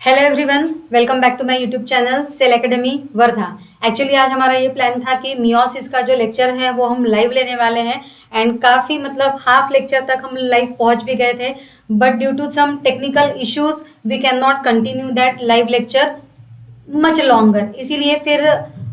Hello everyone, welcome back to my YouTube channel cell academy Wardha. Actually आज हमारा ये plan था कि मियोसिस का जो लेक्चर है वो हम लाइव लेने वाले हैं एंड काफ़ी मतलब हाफ लेक्चर तक हम लाइव पहुंच भी गए थे, but due to some technical issues we can not continue that live lecture much longer. इसीलिए फिर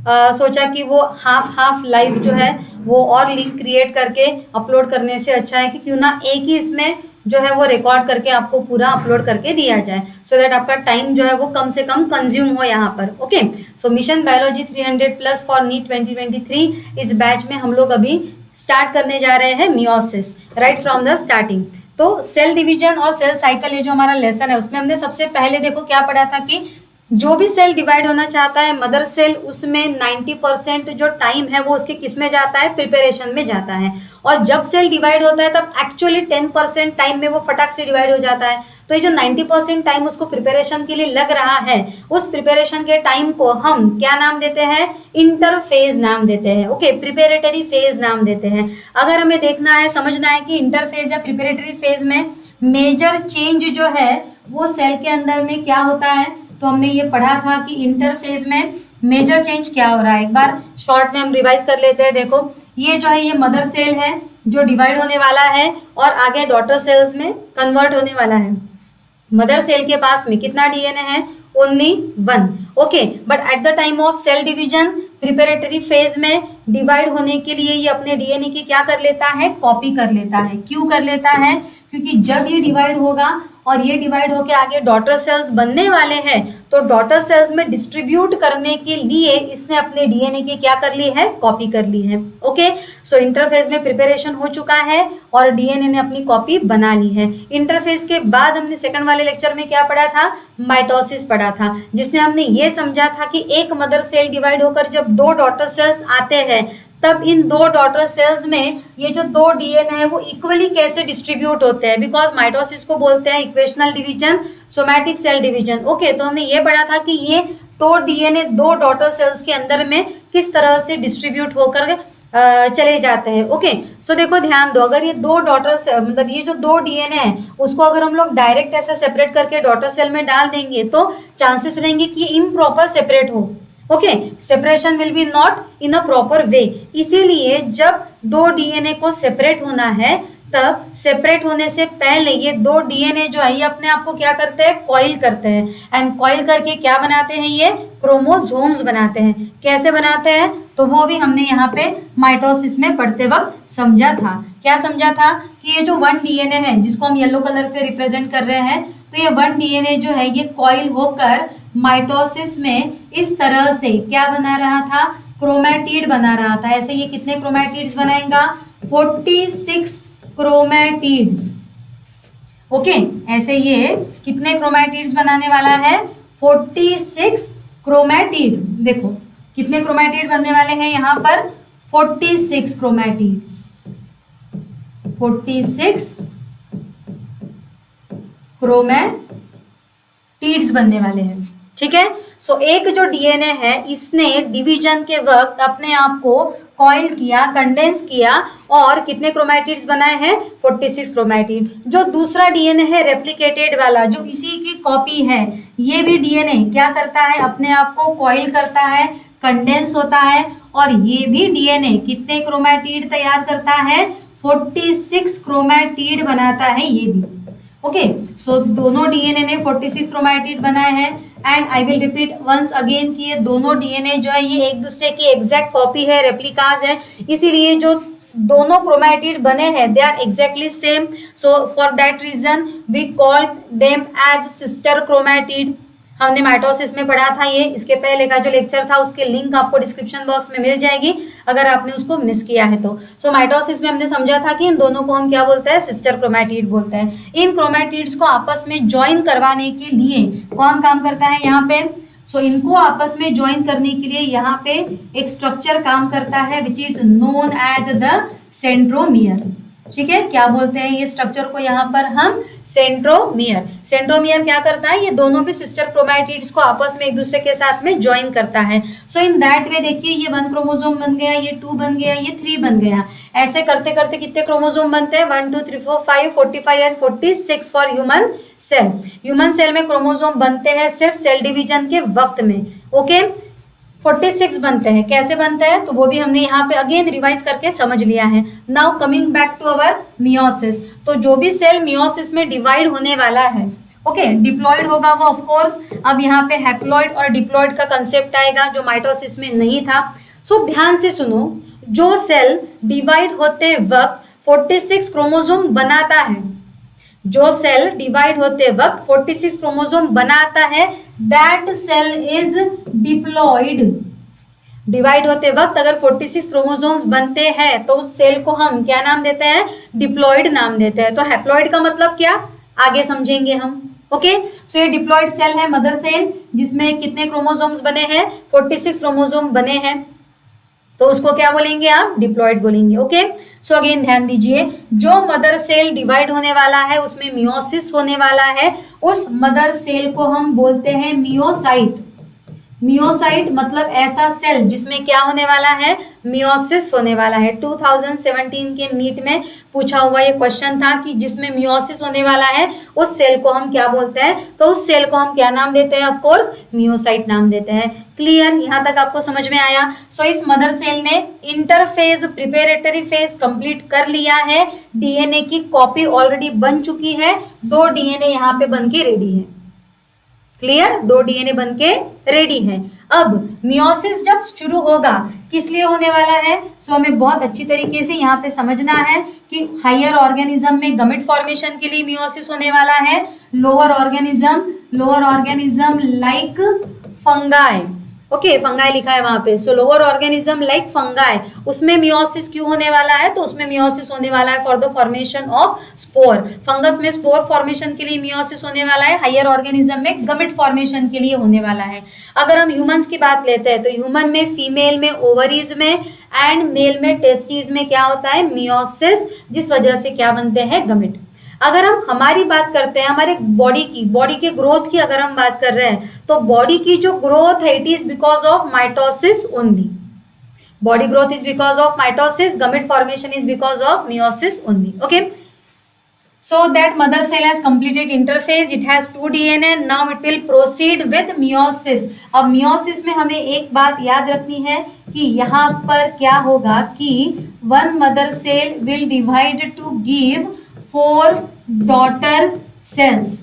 सोचा कि वो हाफ लाइव जो है वो और लिंक क्रिएट करके अपलोड करने से अच्छा है कि क्यों ना एक ही इसमें जो है वो रिकॉर्ड करके आपको पूरा अपलोड करके दिया जाए, सो दैट आपका टाइम जो है वो कम से कम कंज्यूम हो यहाँ पर। Okay, so mission biology 300+ for NEET 2023 इस बैच में हम लोग अभी स्टार्ट करने जा रहे हैं meiosis right from the starting. तो सेल डिवीजन और सेल साइकिल ये जो हमारा लेसन है उसमें हमने सबसे पहले देखो क्या पढ़ा था कि जो भी सेल डिवाइड होना चाहता है मदर सेल, उसमें 90% जो टाइम है वो उसके किस में जाता है, प्रिपरेशन में जाता है। और जब सेल डिवाइड होता है तब एक्चुअली 10% टाइम में वो फटाक से डिवाइड हो जाता है। तो ये जो 90% टाइम उसको प्रिपरेशन के लिए लग रहा है, उस प्रिपरेशन के टाइम को हम क्या नाम देते हैं, इंटरफेज नाम देते हैं। ओके, प्रिपेरेटरी फेज नाम देते हैं। अगर हमें देखना है, समझना है कि इंटरफेज या प्रिपेरेटरी फेज में मेजर चेंज जो है वो सेल के अंदर में क्या होता है, तो हमने ये पढ़ा था कि इंटरफेज में मेजर चेंज क्या हो रहा है। एक बार शॉर्ट में हम रिवाइज कर लेते हैं। देखो ये जो है ये मदर सेल है जो डिवाइड होने वाला है और आगे डॉटर सेल्स में कन्वर्ट होने वाला है। मदर सेल के पास में कितना डीएनए है, only 1। Okay, but at the time of cell division preparatory phase में डिवाइड होने के लिए ये अपने डीएनए की क्या कर लेता है, कॉपी कर लेता है। क्यों कर लेता है, क्योंकि जब ये डिवाइड होगा और ये डिवाइड होके आगे डॉटर सेल्स बनने वाले हैं, तो डॉटर सेल्स में डिस्ट्रीब्यूट करने के लिए इसने अपने डीएनए की क्या कर ली है, कॉपी कर ली है। ओके, सो इंटरफेज में प्रिपरेशन हो चुका है और डीएनए ने अपनी कॉपी बना ली है। इंटरफेज के बाद हमने सेकंड वाले लेक्चर में क्या पढ़ा था, माइटोसिस पढ़ा था, जिसमें हमने ये समझा था कि एक मदर सेल डिवाइड होकर जब 2 डॉटर सेल्स आते हैं तब इन 2 डॉटर सेल्स में ये जो 2 डीएनए है वो इक्वली कैसे डिस्ट्रीब्यूट होते हैं, बिकॉज माइटोसिस को बोलते हैं equational division, somatic cell division. Okay, तो हमने ये पढ़ा था कि ये 2 डीएनए 2 डॉटर सेल्स के अंदर में किस तरह से डिस्ट्रीब्यूट होकर चले जाते हैं। ओके, सो देखो ध्यान दो, अगर ये 2 डॉटर मतलब ये जो 2 डीएनए है उसको अगर हम लोग डायरेक्ट ऐसे सेपरेट करके डॉटर सेल में डाल देंगे तो चांसेस रहेंगे कि ये इम्प्रॉपर सेपरेट हो। Okay, separation will be not in a proper way. इसीलिए जब 2 डीएनए को सेपरेट होना है तब सेपरेट होने से पहले ये 2 डीएनए जो है ये अपने आप को क्या करते हैं, कॉइल करते हैं। एंड कॉइल करके क्या बनाते हैं, ये क्रोमोसोम्स बनाते हैं। कैसे बनाते हैं, तो वो भी हमने यहाँ पे माइटोसिस में पढ़ते वक्त समझा था। क्या समझा था कि ये जो 1 डीएनए है जिसको हम येलो कलर से रिप्रेजेंट कर रहे हैं, तो ये 1 डीएनए जो है ये कॉइल होकर माइटोसिस में इस तरह से क्या बना रहा था, क्रोमैटिड बना रहा था। ऐसे ये कितने क्रोमैटिड्स बनाएगा, 46 क्रोमैटिड्स। ओके, ऐसे ये कितने क्रोमैटिड्स बनाने वाला है, 46 क्रोमैटिड। देखो कितने क्रोमैटिड बनने वाले हैं यहाँ पर, 46 क्रोमैटिड्स, 46 क्रोमैटिड्स बनने वाले हैं। ठीक है, सो एक जो डीएनए है इसने डिवीजन के वक्त अपने आप को कॉइल किया, कंडेंस किया और कितने क्रोमैटिड्स बनाए हैं, 46 क्रोमैटिड। जो दूसरा डीएनए है रेप्लिकेटेड वाला जो इसी की कॉपी है, ये भी डीएनए क्या करता है, अपने आप को कॉइल करता है, कंडेंस होता है और ये भी डीएनए कितने क्रोमैटिड तैयार करता है, 46 क्रोमैटिड बनाता है ये भी। ओके, सो दोनों डीएनए ने 46 क्रोमैटिड बनाए हैं। And I will repeat once again कि ये दोनों डीएनए जो है ये एक दूसरे की एग्जैक्ट कॉपी है, रेप्लिकाज है, इसीलिए जो दोनों क्रोमैटिड बने हैं they are exactly same. So for that reason we call them as sister chromatid. हमने माइटोसिस में पढ़ा था ये, इसके पहले का जो लेक्चर था उसके लिंक आपको डिस्क्रिप्शन बॉक्स में मिल जाएगी अगर आपने उसको मिस किया है तो। सो माइटोसिस में हमने समझा था कि इन दोनों को हम क्या बोलते हैं, सिस्टर क्रोमैटिड बोलते हैं। इन क्रोमैटिड्स को आपस में ज्वाइन करवाने के लिए कौन काम करता है यहाँ पे, सो इनको आपस में ज्वाइन करने के लिए यहाँ पे एक स्ट्रक्चर काम करता है which is known as the centromere. ठीक है, क्या बोलते हैं ये स्ट्रक्चर को यहाँ पर हम, सेंट्रोमियर। सेंट्रोमियर क्या करता है, ये दोनों भी सिस्टर क्रोमैटिड्स को आपस में एक दूसरे के साथ में ज्वाइन करता है। सो इन दैट वे देखिए, ये 1 क्रोमोसोम बन गया, ये 2 बन गया, ये 3 बन गया। ऐसे करते करते कितने क्रोमोसोम बनते हैं, 1 2 3 4 5 45 and 46 for human cell. Human cell में क्रोमोसोम बनते हैं सिर्फ सेल डिवीजन के वक्त में। ओके, 46 बनते हैं। कैसे बनते हैं, तो वो भी हमने यहाँ पे अगेन रिवाइज करके समझ लिया है। Now coming back to our meiosis, तो जो भी सेल मियोसिस में डिवाइड होने वाला है, ओके, डिप्लॉइड होगा वो ऑफ कोर्स। अब यहाँ पे हैप्लॉइड और डिप्लॉइड का कंसेप्ट आएगा जो माइटोसिस में नहीं था। सो ध्यान से सुनो, जो सेल डिवाइड होते वक्त 46 क्रोमोसोम बनाता है, जो सेल डिवाइड होते वक्त 46 क्रोमोसोम बनाता है, that cell is diploid. Divide होते वक्त अगर 46 क्रोमोसोम्स बनते हैं तो उस सेल को हम क्या नाम देते हैं, डिप्लॉइड नाम देते हैं। तो हैप्लॉइड का मतलब क्या, आगे समझेंगे हम। ओके, सो ये डिप्लॉइड सेल है, मदर सेल, जिसमें कितने क्रोमोसोम्स बने हैं, 46 क्रोमोसोम बने हैं, तो उसको क्या बोलेंगे आप, डिप्लॉइड बोलेंगे। ओके, सो अगेन ध्यान दीजिए, जो मदर सेल डिवाइड होने वाला है उसमें मियोसिस होने वाला है, उस मदर सेल को हम बोलते हैं मियोसाइट। मियोसाइट मतलब ऐसा सेल जिसमें क्या होने वाला है, मियोसिस होने वाला है। 2017 के नीट में पूछा हुआ ये क्वेश्चन था कि जिसमें मियोसिस होने वाला है उस सेल को हम क्या बोलते हैं, तो उस सेल को हम क्या नाम देते हैं, ऑफ कोर्स मियोसाइट नाम देते हैं। क्लियर, यहाँ तक आपको समझ में आया। सो इस मदर सेल ने इंटरफेज प्रिपेरेटरी फेज कंप्लीट कर लिया है, डीएनए की कॉपी ऑलरेडी बन चुकी है, 2 डीएनए यहाँ पे बन के रेडी है। क्लियर, 2 डीएनए बनके रेडी है। अब मियोसिस जब शुरू होगा, किस लिए होने वाला है, सो हमें बहुत अच्छी तरीके से यहाँ पे समझना है कि हायर ऑर्गेनिज्म में गमेट फॉर्मेशन के लिए मियोसिस होने वाला है। Lower organism like fungi, okay, fungi लिखा है वहां पे। सो लोअर ऑर्गेनिज्म लाइक फंगाई, उसमें मियोसिस क्यों होने वाला है, तो उसमें मियोसिस होने वाला है for the formation of spore. Fungus में स्पोर फॉर्मेशन के लिए मियोसिस होने वाला है, हायर ऑर्गेनिज्म में गमेट फॉर्मेशन के लिए होने वाला है। अगर हम ह्यूमंस की बात लेते हैं तो ह्यूमन में, फीमेल में ओवरीज में एंड मेल में टेस्टिस में क्या होता है, मियोसिस, जिस वजह से क्या बनते हैं, गमेट। अगर हम हमारी बात करते हैं, हमारे बॉडी के ग्रोथ की अगर हम बात कर रहे हैं, तो बॉडी की जो ग्रोथ है it is because of mitosis only. Body growth is because of mitosis, gamete formation is because of meiosis only. Okay, so that mother cell has completed interphase, it has 2 DNA, now it will proceed with meiosis। अब meiosis में हमें एक बात याद रखनी है कि यहाँ पर क्या होगा कि 1 mother cell will divide to give 4 daughter cells।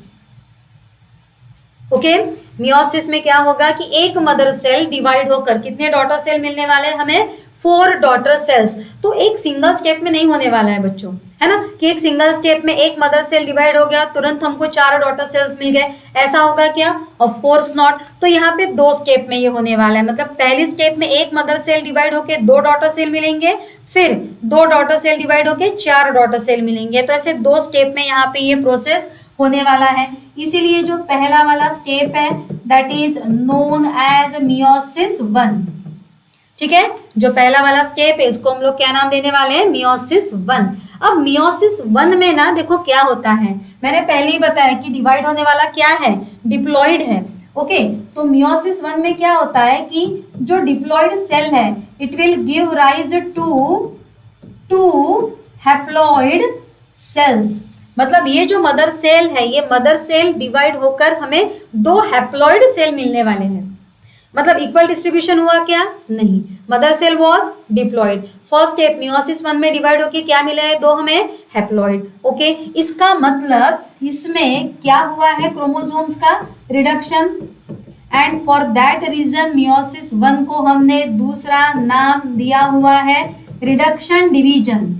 Okay, meiosis में क्या होगा कि एक मदर सेल डिवाइड होकर कितने डॉटर सेल मिलने वाले हैं हमें, 4 डॉटर सेल्स। तो एक सिंगल स्टेप में नहीं होने वाला है बच्चों, है ना, कि एक सिंगल स्टेप में एक मदर सेल डिवाइड हो गया तुरंत हमको 4 डॉटर सेल्स मिल गए, ऐसा होगा क्या, ऑफ कोर्स नॉट। तो यहाँ पे 2 स्टेप में ये होने वाला है, मतलब पहली स्टेप में एक मदर सेल डिवाइड होके 2 डॉटर सेल मिलेंगे, फिर 2 डॉटर सेल डिवाइड होके 4 डॉटर सेल मिलेंगे। तो ऐसे 2 स्टेप में यहाँ पे ये प्रोसेस होने वाला है। इसीलिए जो पहला वाला स्टेप है that is known as meiosis 1। ठीक है, जो पहला वाला स्टेप है इसको हम लोग क्या नाम देने वाले हैं, मियोसिस 1। अब मियोसिस 1 में ना देखो क्या होता है, मैंने पहले ही बताया कि डिवाइड होने वाला क्या है, डिप्लॉइड है। ओके, तो मियोसिस 1 में क्या होता है कि जो डिप्लॉइड सेल है it will give rise to haploid cells. मतलब ये जो मदर सेल है, ये मदर सेल डिवाइड होकर हमें 2 हैप्लॉइड सेल मिलने वाले हैं। मतलब इक्वल डिस्ट्रीब्यूशन हुआ क्या, नहीं, mother cell was diploid. First step meiosis 1 में डिवाइड होके क्या मिला है, 2 हमें हैप्लॉइड। ओके, इसका मतलब इसमें क्या हुआ है, क्रोमोसोम्स का reduction, and for that reason meiosis 1 को हमने दूसरा नाम दिया हुआ है reduction division.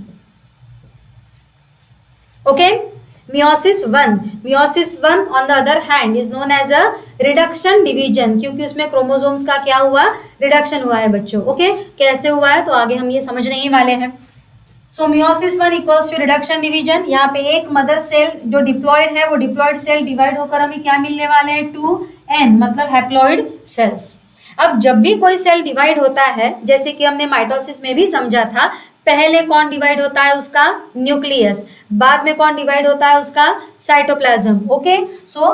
Okay, meiosis 1 on the other hand is known as a reduction division, क्योंकि उसमें क्रोमोसोम्स का क्या हुआ, रिडक्शन हुआ है बच्चों। ओके, कैसे हुआ है तो आगे हम ये समझने ही वाले हैं। So meiosis 1 equals to reduction division. यहाँ पे एक मदर सेल जो डिप्लॉइड है वो डिप्लॉइड सेल डिवाइड होकर हमें क्या मिलने वाले हैं, 2n, मतलब हैप्लॉइड सेल्स। अब जब भी कोई सेल डिवाइड होता है, जैसे कि हमने माइटोसिस में भी समझा था, पहले कौन डिवाइड होता है, उसका न्यूक्लियस, बाद में कौन डिवाइड होता है, उसका साइटोप्लाज्म। ओके, सो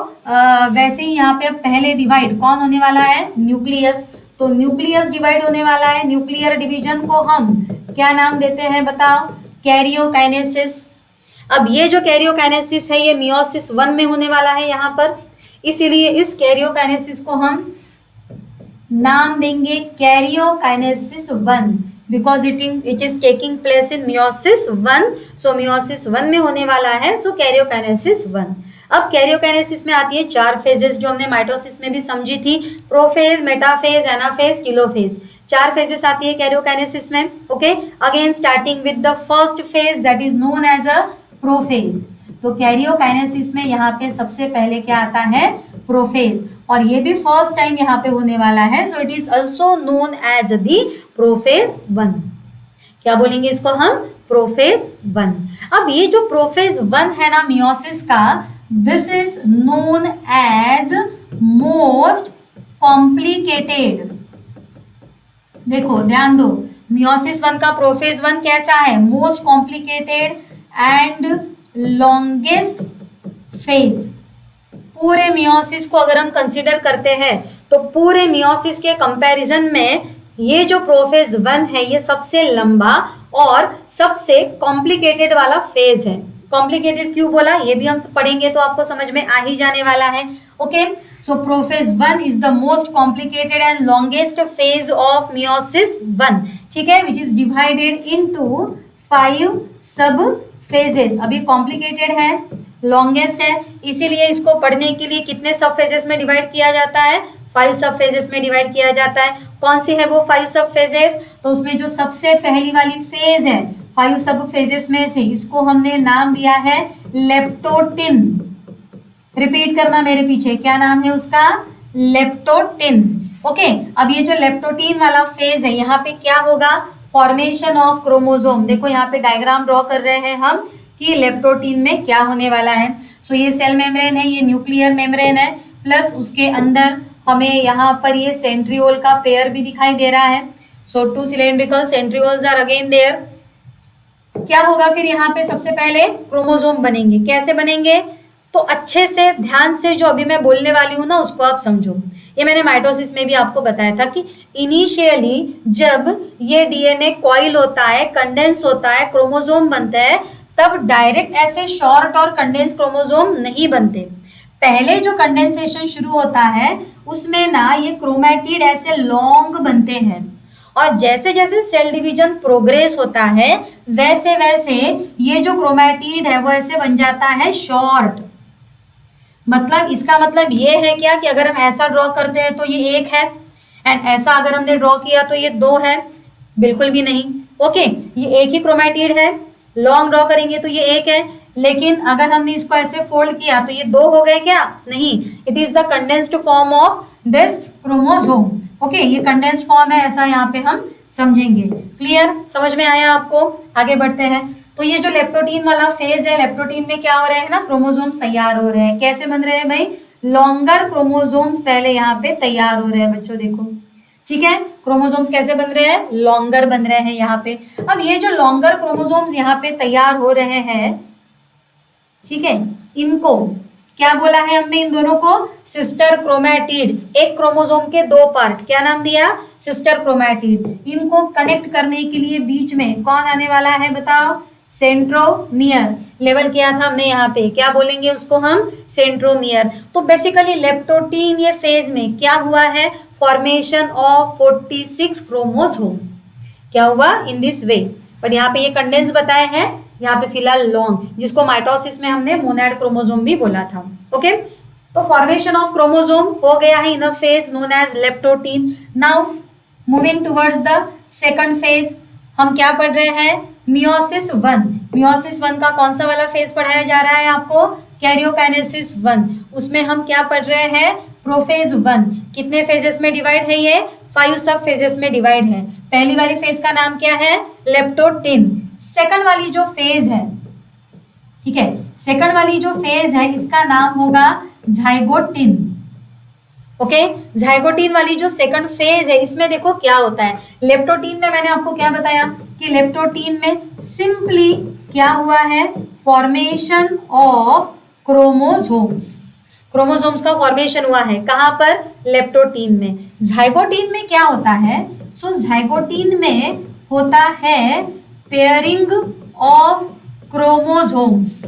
वैसे ही यहाँ पे पहले डिवाइड कौन होने वाला है, न्यूक्लियस। तो न्यूक्लियस डिवाइड होने वाला है, न्यूक्लियर डिवीजन को हम क्या नाम देते हैं बताओ, कैरियोकाइनेसिस। अब ये जो कैरियोकाइनेसिस है ये मियोसिस 1 में होने वाला है यहाँ पर, इसीलिए इस कैरियोकाइनेसिस को हम नाम देंगे karyokinesis 1 because it is taking place in meiosis 1। So meiosis 1 में होने वाला है, सो कैरियोकाइनेसिस 1। अब कैरियोकाइनेसिस में आती है 4 फेजेस जो हमने माइटोसिस में भी समझी थी, prophase, metaphase, anaphase, telophase. 4 phases आती है कैरियोकाइनेसिस में। Okay, again starting with the first phase that is known as a prophase. तो कैरियोकाइनेसिस में यहाँ पे सबसे पहले क्या आता है, प्रोफेज, और ये भी फर्स्ट टाइम यहाँ पे होने वाला है। So it is also known as the prophase 1। क्या बोलेंगे इसको हम, प्रोफेज 1। अब ये जो प्रोफेज 1 है ना मियोसिस का, this is known as most complicated. देखो ध्यान दो, मियोसिस 1 का प्रोफेज 1 कैसा है, most complicated and longest phase. पूरे मियोसिस को अगर हम कंसीडर करते हैं तो पूरे मियोसिस के कंपैरिजन में ये जो प्रोफेज 1 है ये सबसे लंबा और सबसे कॉम्प्लिकेटेड वाला फेज है। कॉम्प्लिकेटेड क्यों बोला, ये भी हम पढ़ेंगे तो आपको समझ में आ ही जाने वाला है। Okay, so prophase 1 is the most complicated and longest phase of meiosis 1, ठीक है, विच इज डिवाइडेड इनटू 5 सब फेजेस। अभी कॉम्प्लिकेटेड है, लॉन्गेस्ट है, इसीलिए इसको पढ़ने के लिए कितने सब फेजेस में डिवाइड किया जाता है, 5 सब फेजेस में डिवाइड किया जाता है। कौन सी है वो 5 सब फेजेस, तो उसमें जो सबसे पहली वाली फेज है 5 सब फेजेस में से, इसको हमने नाम दिया है लेप्टोटिन। रिपीट करना मेरे पीछे, क्या नाम है उसका, लेप्टोटिन। ओके, अब ये जो लेप्टोटिन वाला फेज है यहाँ पे क्या होगा, फॉर्मेशन ऑफ क्रोमोसोम। देखो यहाँ पे डायग्राम ड्रॉ कर रहे हैं हम कि लेप्टोटिन में क्या होने वाला है। सो ये सेल मेम्ब्रेन है, ये न्यूक्लियर मेम्ब्रेन है, प्लस उसके अंदर हमें यहाँ पर ये सेंट्रियोल का पेयर भी दिखाई दे रहा है। So 2 cylindrical centrioles are again there. क्या होगा फिर यहाँ पे, सबसे पहले क्रोमोसोम बनेंगे। कैसे बनेंगे, तो अच्छे से ध्यान से जो अभी मैं बोलने वाली हूँ ना उसको आप समझो। ये मैंने माइटोसिस में भी आपको बताया था कि इनिशियली जब ये डीएनए कॉइल होता है, कंडेंस होता है, क्रोमोसोम बनता है, तब डायरेक्ट ऐसे शॉर्ट और कंडेंस क्रोमोसोम नहीं बनते। पहले जो कंडेंसेशन शुरू होता है उसमें ना ये क्रोमैटिड ऐसे लॉन्ग बनते हैं, और जैसे जैसे सेल डिवीजन प्रोग्रेस होता है वैसे वैसे ये जो क्रोमैटिड है वो ऐसे बन जाता है शॉर्ट। मतलब इसका मतलब ये है क्या कि अगर हम ऐसा ड्रॉ करते हैं तो ये 1 है, एंड ऐसा अगर हमने ड्रॉ किया तो ये 2 है, बिल्कुल भी नहीं। ओके, ये एक ही क्रोमैटिड है, लॉन्ग ड्रॉ करेंगे तो ये 1 है, लेकिन अगर हमने इसको ऐसे फोल्ड किया तो ये 2 हो गए क्या, नहीं, it is the condensed form of this chromosome. Okay, ये कंडेंस्ड फॉर्म है, ऐसा यहाँ पे हम समझेंगे। क्लियर, समझ में आया आपको, आगे बढ़ते हैं। तो ये जो लेप्टोटिन वाला फेज है, लेप्टोटिन में क्या हो रहे हैं ना, क्रोमोसोम्स तैयार हो रहे हैं। कैसे बन रहे हैं भाई, लॉन्गर क्रोमोसोम्स पहले यहाँ पे तैयार हो रहे हैं बच्चों, देखो, ठीक है, क्रोमोसोम्स कैसे बन रहे हैं, लॉन्गर बन रहे हैं यहाँ पे। अब ये जो लॉन्गर क्रोमोसोम्स यहाँ पे तैयार हो रहे हैं, ठीक है, इनको क्या बोला है हमने, इन दोनों को सिस्टर क्रोमैटिड्स। एक क्रोमोसोम के 2 पार्ट, क्या नाम दिया, सिस्टर क्रोमैटिड। इनको कनेक्ट करने के लिए बीच में कौन आने वाला है बताओ, सेंट्रोमियर। लेवल किया था हमने यहाँ पे, क्या बोलेंगे उसको हम, सेंट्रोमियर। तो बेसिकली लेप्टोटिन ये फेज में क्या हुआ है, फॉर्मेशन ऑफ 46 क्रोमोसोम। क्या हुआ, इन दिस वे। बट यहाँ पे ये कंडेंस बताए हैं, यहाँ पे फिलहाल लॉन्ग, जिसको माइटोसिस में हमने मोनैड क्रोमोसोम भी बोला था। ओके, तो फॉर्मेशन ऑफ क्रोमोसोम हो गया है in a phase known as leptotene. Now moving towards the second phase, हम क्या पढ़ रहे हैं, मियोसिस 1। मियोसिस 1 का कौन सा वाला फेज पढ़ाया जा रहा है आपको, कैरियोकाइनेसिस 1। उसमें हम क्या पढ़ रहे हैं, प्रोफेज 1। कितने फेजेस में डिवाइड है ये, 5 सब फेजेस में डिवाइड है। पहली वाली फेज का नाम क्या है, लेप्टोटिन। सेकंड वाली जो फेज है, ठीक है, सेकंड वाली जो फेज है इसका नाम होगा झाइगोटिन। ओके, झाइगोटिन वाली जो सेकंड फेज है इसमें देखो क्या होता है, लेप्टोटिन में मैंने आपको क्या बताया, कि लेप्टोटीन में सिंपली क्या हुआ है, फॉर्मेशन ऑफ क्रोमोसोम्स, क्रोमोसोम्स का फॉर्मेशन हुआ है। कहां पर, लेप्टोटीन में। जाइगोटीन में क्या होता है, सो जाइगोटीन में होता है पेयरिंग ऑफ क्रोमोसोम्स।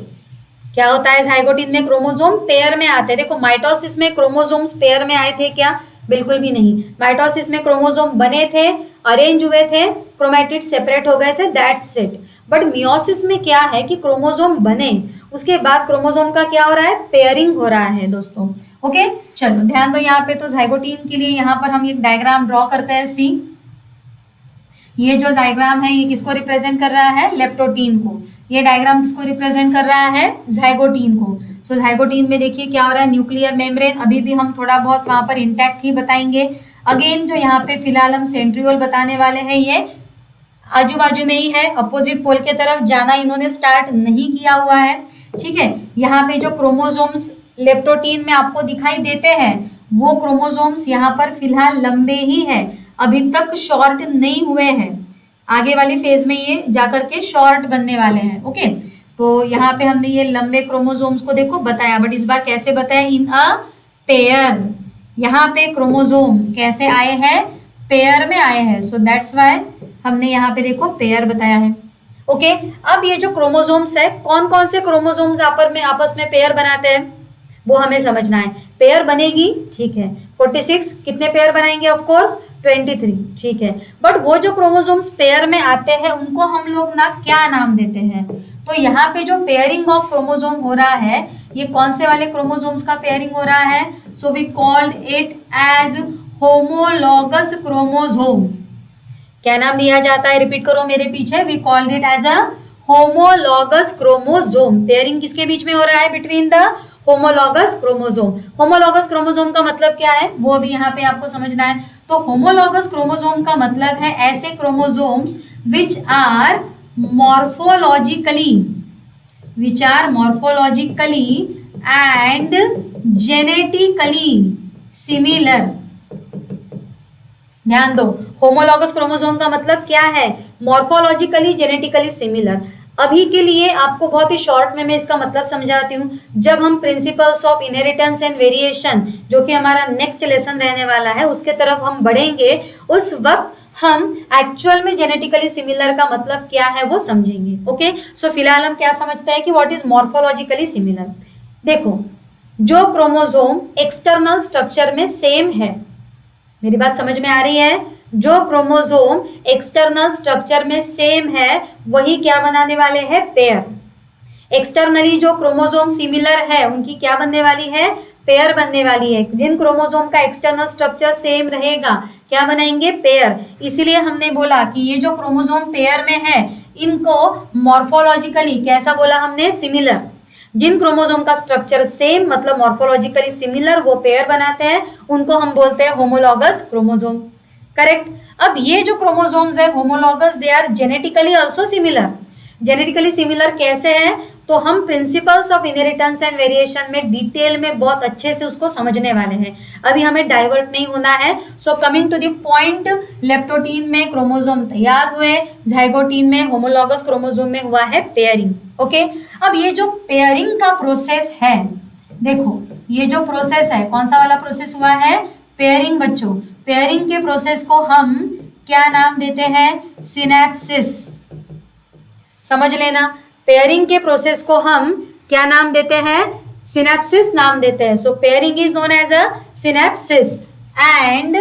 क्या होता है जाइगोटीन में, क्रोमोसोम पेयर में आते हैं। देखो माइटोसिस में क्रोमोसोम्स पेयर में आए थे क्या, बिल्कुल भी नहीं। माइटोसिस में क्रोमोसोम बने थे, अरेंज हुए थे, क्रोमैटिड सेपरेट हो गए थे, दैट्स इट। बट मियोसिस में क्या है कि क्रोमोसोम बने, उसके बाद क्रोमोसोम का क्या हो रहा है, पेयरिंग हो रहा है दोस्तों। ओके, चलो ध्यान दो यहाँ पे। तो जाइगोटीन के लिए यहाँ पर हम एक डायग्राम ड्रॉ करते हैं। सी, ये जो डायग्राम है ये किसको रिप्रेजेंट कर रहा है, लेप्टोटीन को। ये डायग्राम किसको रिप्रेजेंट कर रहा है, जाइगोटीन को। सो जाइगोटीन में देखिए क्या हो रहा है, न्यूक्लियर मेम्ब्रेन अभी भी हम थोड़ा बहुत वहां पर इंटैक्ट ही बताएंगे। अगेन जो यहाँ पे फिलहाल हम सेंट्रियोल बताने वाले हैं, ये आजू बाजू में ही है, अपोजिट पोल के तरफ जाना इन्होंने स्टार्ट नहीं किया हुआ है। ठीक है, यहाँ पे जो क्रोमोसोम्स लेप्टोटीन में आपको दिखाई देते हैं वो क्रोमोसोम्स यहाँ पर फिलहाल लंबे ही है, अभी तक शॉर्ट नहीं हुए हैं। आगे वाली फेज में ये जाकर के शॉर्ट बनने वाले हैं। ओके, तो यहाँ पे हमने ये लंबे क्रोमोसोम्स को देखो बताया, बट इस बार कैसे बताया, इन अ पेयर। यहाँ पे क्रोमोसोम्स कैसे आए हैं, पेयर में आए हैं। सो दैट्स वाई हमने यहाँ पे देखो पेयर बताया है। ओके, अब ये जो क्रोमोसोम्स है, कौन कौन से क्रोमोसोम्स आपस में पेयर बनाते हैं वो हमें समझना है। पेयर बनेगी, ठीक है, 46 कितने पेयर बनाएंगे, ऑफ कोर्स 23, ठीक है। बट वो जो क्रोमोसोम्स पेयर में आते हैं उनको हम लोग ना क्या नाम देते हैं, तो यहाँ पे जो पेयरिंग ऑफ क्रोमोसोम हो रहा है, ये कौन से वाले क्रोमोसोम्स का पेयरिंग हो रहा है, so we called it as homologous chromosome. क्या नाम दिया जाता है, रिपीट करो मेरे पीछे, we called it as a homologous chromosome. Pairing किसके बीच में हो रहा है, between the homologous chromosome. Homologous chromosome का मतलब क्या है वो अभी यहाँ पे आपको समझना है। तो होमोलॉगस क्रोमोसोम का मतलब है ऐसे chromosomes which are morphologically and genetically similar. ध्यान दो, होमोलॉगस क्रोमोसोम का मतलब क्या है, मॉर्फोलॉजिकली जेनेटिकली सिमिलर। अभी के लिए आपको बहुत ही शॉर्ट में मैं इसका मतलब समझाती हूँ। जब हम principles of inheritance and variation, जो कि हमारा नेक्स्ट लेसन रहने वाला है, उसके तरफ हम बढ़ेंगे, उस वक्त हम एक्चुअल में जेनेटिकली सिमिलर का मतलब क्या है वो समझेंगे। ओके, सो फिलहाल हम क्या समझते हैं कि व्हाट इज मॉर्फोलॉजिकली सिमिलर। देखो, जो क्रोमोसोम एक्सटर्नल स्ट्रक्चर में सेम है, मेरी बात समझ में आ रही है, जो क्रोमोसोम एक्सटर्नल स्ट्रक्चर में सेम है वही क्या बनाने वाले हैं, पेयर। एक्सटर्नली जो क्रोमोसोम सिमिलर है उनकी क्या बनने वाली है, पेयर बनने वाली है। जिन क्रोमोसोम का एक्सटर्नल स्ट्रक्चर सेम रहेगा क्या बनाएंगे, पेयर। इसीलिए हमने बोला कि ये जो क्रोमोसोम पेयर में है इनको मॉर्फोलॉजिकली कैसा बोला हमने, सिमिलर। जिन क्रोमोसोम का स्ट्रक्चर सेम मतलब मॉर्फोलॉजिकली सिमिलर वो पेयर बनाते हैं, उनको हम बोलते हैं होमोलॉगस क्रोमोसोम। करेक्ट। अब ये जो क्रोमोसोम्स है homologous, they are genetically also similar. Genetically similar कैसे हैं, तो हम principles of inheritance and variation में डिटेल में बहुत अच्छे से उसको समझने वाले हैं, अभी हमें डाइवर्ट नहीं होना है। So coming to the point, leptotene में क्रोमोसोम तैयार हुए, जाइगोटीन में होमोलॉगस क्रोमोसोम में हुआ है पेयरिंग। ओके, अब ये जो पेयरिंग का प्रोसेस है, देखो ये जो प्रोसेस है कौन सा वाला प्रोसेस हुआ है, पेयरिंग। बच्चों, पेयरिंग के प्रोसेस को हम क्या नाम देते हैं, सिनेप्सिस। समझ लेना, पेयरिंग के प्रोसेस को हम क्या नाम देते हैं, सिनेप्सिस नाम देते हैं। So pairing is known as a synapsis and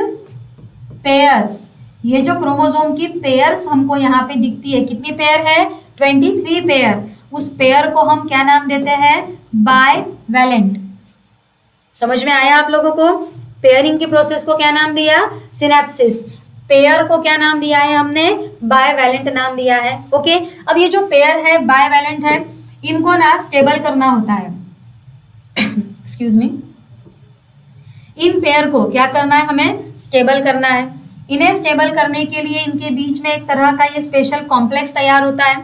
pairs. ये जो क्रोमोसोम की पेयर्स हमको यहाँ पे दिखती है, कितनी पेयर है, 23 पेयर। उस पेयर को हम क्या नाम देते हैं, बाइवैलेंट। समझ में आया आप लोगों को, पेयरिंग के प्रोसेस को क्या नाम दिया, सिनेप्सिस। पेयर को क्या नाम दिया है हमने, बाइवैलेंट नाम दिया है। ओके, अब ये जो पेयर है बाइवैलेंट है, इनको ना स्टेबल करना होता है। एक्सक्यूज मी, इन पेयर को क्या करना है, हमें स्टेबल करना है। इन्हें स्टेबल करने के लिए इनके बीच में एक तरह का ये स्पेशल कॉम्प्लेक्स तैयार होता है।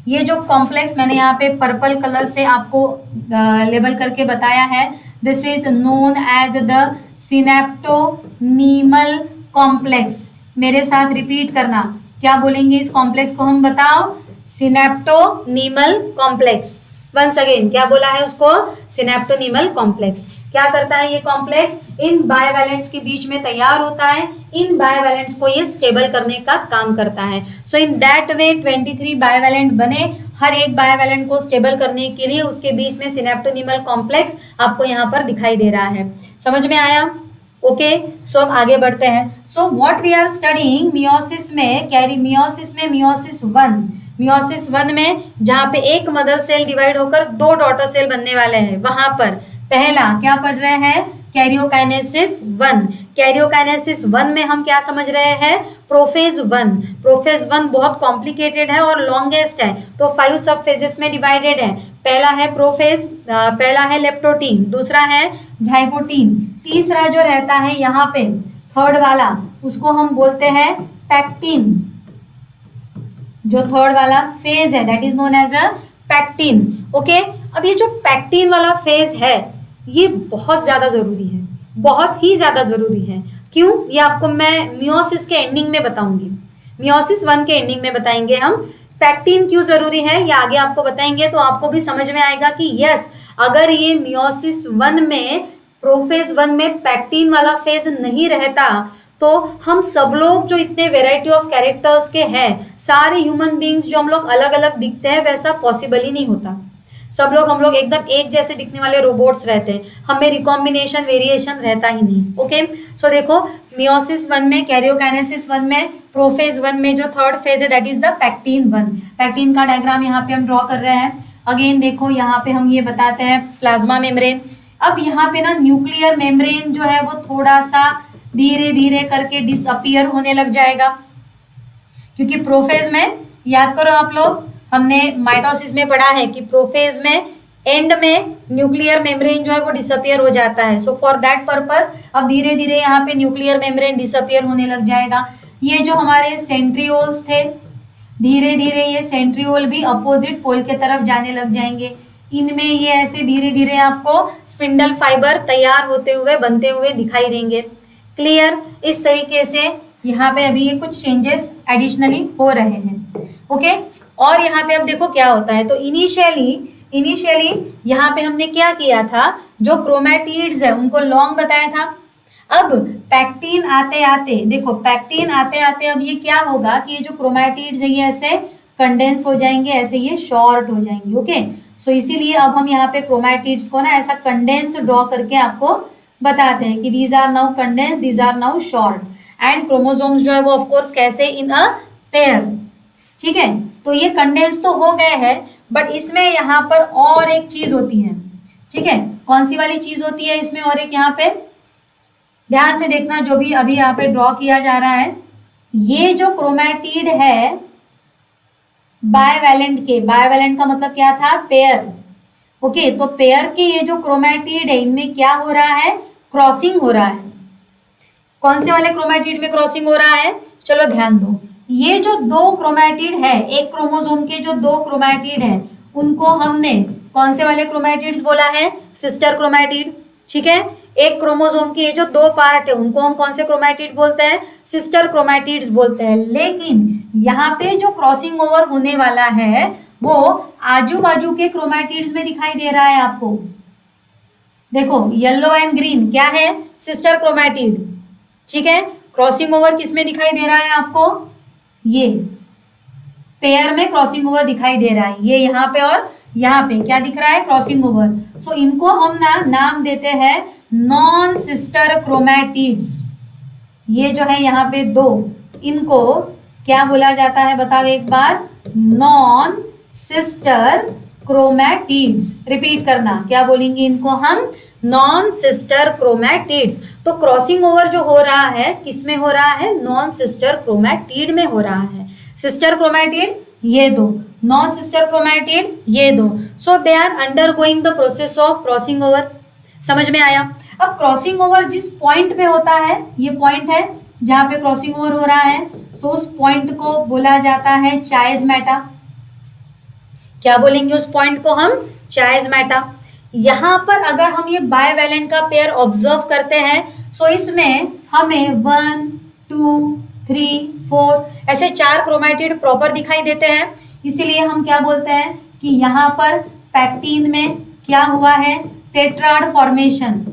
ये जो कॉम्प्लेक्स मैंने यहाँ पे पर्पल कलर से आपको लेबल करके बताया है, this is known as the synaptonemal complex. मेरे साथ रिपीट करना, क्या बोलेंगे इस कॉम्प्लेक्स को हम, बताओ? सिनेप्टोनीमल कॉम्प्लेक्स। वंस अगेन क्या बोला है उसको? सिनेप्टोनीमल कॉम्प्लेक्स। क्या करता है ये कॉम्प्लेक्स? इन बायवैलेंट्स के बीच में तैयार होता है, इन बायवैलेंट्स को ये स्टेबल करने का काम करता है। सो इन दैट वे 23 बायवैलेंट बने, हर एक बायवैलेंट को स्टेबल करने के लिए उसके बीच में सिनेप्टोनीमल कॉम्प्लेक्स आपको यहाँ पर दिखाई दे रहा है। समझ में आया? ओके, सो अब आगे बढ़ते हैं। So what we are studying meiosis में, कैरी मियोसिस में, मियोसिस वन में जहाँ पे एक मदर सेल डिवाइड होकर दो डॉटर सेल बनने वाले हैं, वहां पर पहला क्या पढ़ रहे हैं? Karyokinesis one. कैरियोकाइनेसिस वन में हम क्या समझ रहे हैं? Prophase one. प्रोफेज वन बहुत कॉम्प्लिकेटेड है और लॉन्गेस्ट है, तो 5 सब फेजेस में डिवाइडेड है। पहला है प्रोफेज, पहला है लेप्टोटीन, दूसरा है जाइगोटीन, तीसरा जो रहता है यहाँ पे थर्ड वाला, उसको हम बोलते हैं पैक्टिन। जो थर्ड वाला फेज है that is known as a pachytene. Okay, अब ये जो पैक्टिन वाला फेज है ये बहुत ज्यादा जरूरी है, बहुत ही ज्यादा जरूरी है। क्यों? ये आपको मैं मियोसिस के एंडिंग में बताऊंगी, मियोसिस वन के एंडिंग में बताएंगे हम पैक्टिन क्यों जरूरी है, ये आगे आपको बताएंगे, तो आपको भी समझ में आएगा कि यस, अगर ये मियोसिस वन में, प्रोफेज वन में पैक्टिन वाला फेज नहीं रहता तो हम सब लोग जो इतने वेराइटी ऑफ कैरेक्टर्स के हैं, सारे ह्यूमन बींग्स जो हम लोग अलग अलग दिखते हैं, वैसा पॉसिबल ही नहीं होता। सब लोग हम लोग एकदम एक जैसे दिखने वाले रोबोट्स रहते हैं, हमें रिकॉम्बिनेशन वेरिएशन रहता ही नहीं। ओके, सो देखो मियोसिस वन में, कैरियोकाइनेसिस वन में, प्रोफेज वन में जो थर्ड फेज है that is the pectin one. Pectin का डायग्राम यहाँ पे हम ड्रॉ कर रहे हैं। अगेन देखो यहाँ पे हम ये बताते हैं प्लाज्मा मेम्ब्रेन। अब यहाँ पे ना न्यूक्लियर मेम्ब्रेन जो है वो थोड़ा सा धीरे धीरे करके डिसअपियर होने लग जाएगा, क्योंकि प्रोफेज में, याद करो आप लोग, हमने माइटोसिस में पढ़ा है कि प्रोफेज में एंड में न्यूक्लियर मेम्ब्रेन जो है वो डिसअपियर हो जाता है। सो फॉर दैट पर्पस अब धीरे धीरे यहाँ पे न्यूक्लियर मेम्ब्रेन डिसअपियर होने लग जाएगा। ये जो हमारे सेंट्रियोल्स थे, धीरे धीरे ये सेंट्रियोल भी अपोजिट पोल के तरफ जाने लग जाएंगे। इनमें ये ऐसे धीरे धीरे आपको स्पिंडल फाइबर तैयार होते हुए, बनते हुए दिखाई देंगे। क्लियर? इस तरीके से यहाँ पे अभी ये कुछ चेंजेस एडिशनली हो रहे हैं। ओके, और यहाँ पे अब देखो क्या होता है। तो इनिशियली यहाँ पे हमने क्या किया था, जो क्रोमैटिड्स है उनको लॉन्ग बताया था। अब पैक्टिन आते आते, देखो पैक्टिन आते आते अब ये क्या होगा कि ये जो क्रोमैटिड्स है ये ऐसे कंडेंस हो जाएंगे, ऐसे ये शॉर्ट हो जाएंगे। ओके, सो इसीलिए अब हम यहाँ पे क्रोमैटिड्स को ना ऐसा कंडेंस ड्रॉ करके आपको बताते हैं कि these are now condense, these are now short, and chromosomes जो है वो ऑफ कोर्स कैसे, इन अ पेयर। ठीक है, तो ये कंडेंस तो हो गए हैं, बट इसमें यहाँ पर और एक चीज होती है। ठीक है, कौन सी वाली चीज होती है इसमें? और एक यहाँ पे ध्यान से देखना, जो भी अभी यहाँ पे ड्रॉ किया जा रहा है, ये जो क्रोमैटिड है बायवैलेंट के, बायवैलेंट का मतलब क्या था? पेयर। ओके, तो पेयर के ये जो क्रोमैटिड है इनमें क्या हो रहा है? क्रॉसिंग हो रहा है। कौन से वाले क्रोमैटिड में क्रॉसिंग हो रहा है? चलो ध्यान दो, ये जो दो क्रोमैटिड है, एक क्रोमोसोम के जो दो क्रोमैटिड है, उनको हमने कौन से वाले क्रोमैटिड्स बोला है? Sister chromatid. ठीक है, एक क्रोमोसोम के ये जो दो पार्ट है उनको हम कौन से क्रोमैटिड बोलते हैं? सिस्टर क्रोमैटिड्स बोलते हैं। लेकिन यहाँ पे जो क्रॉसिंग ओवर होने वाला है वो आजू बाजू के क्रोमैटिड्स में दिखाई दे रहा है आपको। देखो येलो एंड ग्रीन क्या है? Sister chromatid. ठीक है, क्रॉसिंग ओवर किस में दिखाई दे रहा है आपको? ये पेयर में क्रॉसिंग ओवर दिखाई दे रहा है। ये यहाँ पे और यहाँ पे क्या दिख रहा है? Crossing over. सो इनको हम ना नाम देते हैं नॉन सिस्टर क्रोमैटिड्स। ये जो है यहाँ पे दो, इनको क्या बोला जाता है बताओ एक बार? Non sister chromatids. रिपीट करना, क्या बोलेंगे इनको हम? Non sister chromatids. तो क्रॉसिंग ओवर जो हो रहा है किसमें हो रहा है? नॉन सिस्टर क्रोमैटिड में हो रहा है। सिस्टर क्रोमैटिड ये दो, नॉन सिस्टर क्रोमैटिड ये दो। So they are undergoing the process of crossing over. समझ में आया? अब क्रॉसिंग ओवर जिस पॉइंट पे होता है, ये पॉइंट है जहां पे क्रॉसिंग ओवर हो रहा है, सो उस पॉइंट को बोला जाता है चायस्मेटा। क्या बोलेंगे उस पॉइंट को हम? चायस्मेटा। यहाँ पर अगर हम ये बायवैलेंट का पेयर ऑब्जर्व करते हैं, सो इसमें हमें 1 2 3, 4 ऐसे 4 क्रोमैटिड प्रॉपर दिखाई देते हैं। इसीलिए हम क्या बोलते हैं कि यहाँ पर पैक्टीन में क्या हुआ है, टेट्राड फॉर्मेशन।